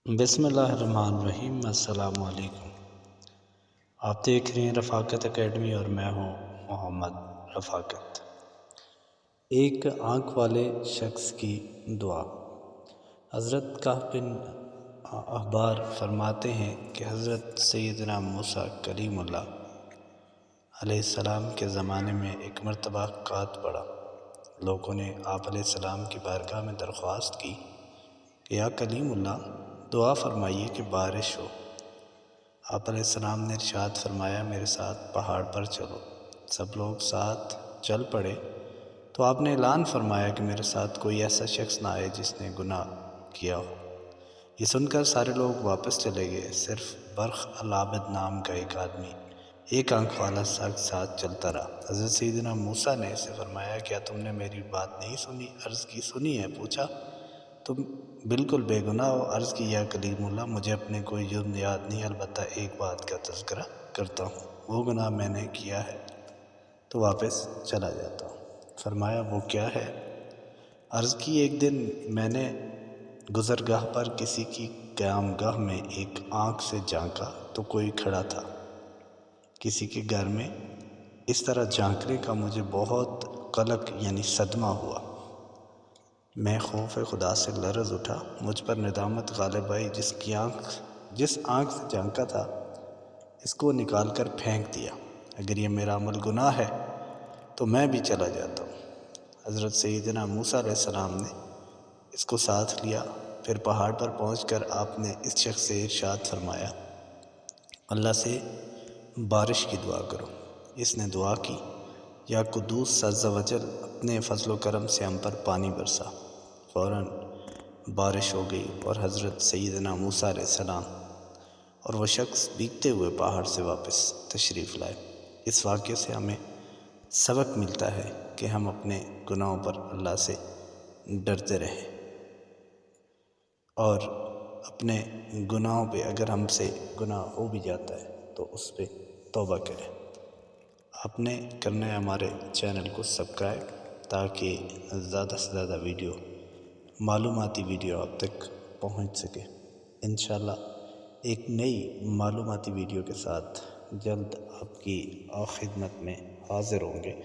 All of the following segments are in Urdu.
بسم اللہ الرحمن الرحیم۔ السلام علیکم۔ آپ دیکھ رہے ہیں رفاقت اکیڈمی اور میں ہوں محمد رفاقت۔ ایک آنکھ والے شخص کی دعا۔ حضرت کعب بن احبار فرماتے ہیں کہ حضرت سیدنا موسیٰ کلیم اللہ علیہ السلام کے زمانے میں ایک مرتبہ قحط پڑا۔ لوگوں نے آپ علیہ السلام کی بارگاہ میں درخواست کی کہ یا کلیم اللہ دعا فرمائیے کہ بارش ہو۔ آپ علیہ السلام نے ارشاد فرمایا میرے ساتھ پہاڑ پر چلو۔ سب لوگ ساتھ چل پڑے تو آپ نے اعلان فرمایا کہ میرے ساتھ کوئی ایسا شخص نہ آئے جس نے گناہ کیا ہو۔ یہ سن کر سارے لوگ واپس چلے گئے، صرف برق العابد نام کا ایک آدمی ایک آنکھ والا ساتھ چلتا رہا۔ حضرت سیدنا موسیٰ نے اسے فرمایا کیا تم نے میری بات نہیں سنی؟ عرض کی سنی ہے۔ پوچھا تم بالکل بے گناہ ہو؟ عرض کی یا کلیم اللہ مجھے اپنے کوئی جرم یاد نہیں، البتہ ایک بات کا تذکرہ کرتا ہوں، وہ گناہ میں نے کیا ہے تو واپس چلا جاتا ہوں۔ فرمایا وہ کیا ہے؟ عرض کی ایک دن میں نے گزرگاہ پر کسی کی قیام گاہ میں ایک آنکھ سے جھانکا تو کوئی کھڑا تھا۔ کسی کے گھر میں اس طرح جھانکنے کا مجھے بہت قلق یعنی صدمہ ہوا۔ میں خوف خدا سے لرز اٹھا، مجھ پر ندامت غالب آئی۔ جس آنکھ سے جھانکا تھا اس کو نکال کر پھینک دیا۔ اگر یہ میرا عمل گناہ ہے تو میں بھی چلا جاتا ہوں۔ حضرت سیدنا موسیٰ علیہ السلام نے اس کو ساتھ لیا۔ پھر پہاڑ پر پہنچ کر آپ نے اس شخص سے ارشاد فرمایا اللہ سے بارش کی دعا کرو۔ اس نے دعا کی یا قدوس عز و جل اپنے فضل و کرم سے ہم پر پانی برسا۔ فوراً بارش ہو گئی اور حضرت سیدنا موسیٰ علیہ السلام اور وہ شخص بھیگتے ہوئے پہاڑ سے واپس تشریف لائے۔ اس واقعے سے ہمیں سبق ملتا ہے کہ ہم اپنے گناہوں پر اللہ سے ڈرتے رہیں اور اپنے گناہوں پہ اگر ہم سے گناہ ہو بھی جاتا ہے تو اس پہ توبہ کریں۔ آپ نے کرنا ہے ہمارے چینل کو سبسکرائب تاکہ زیادہ سے زیادہ ویڈیو معلوماتی ویڈیو آپ تک پہنچ سکے۔ انشاءاللہ ایک نئی معلوماتی ویڈیو کے ساتھ جلد آپ کی خدمت میں حاضر ہوں گے۔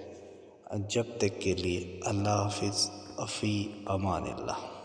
جب تک کے لیے اللہ حافظ، فی امان اللہ۔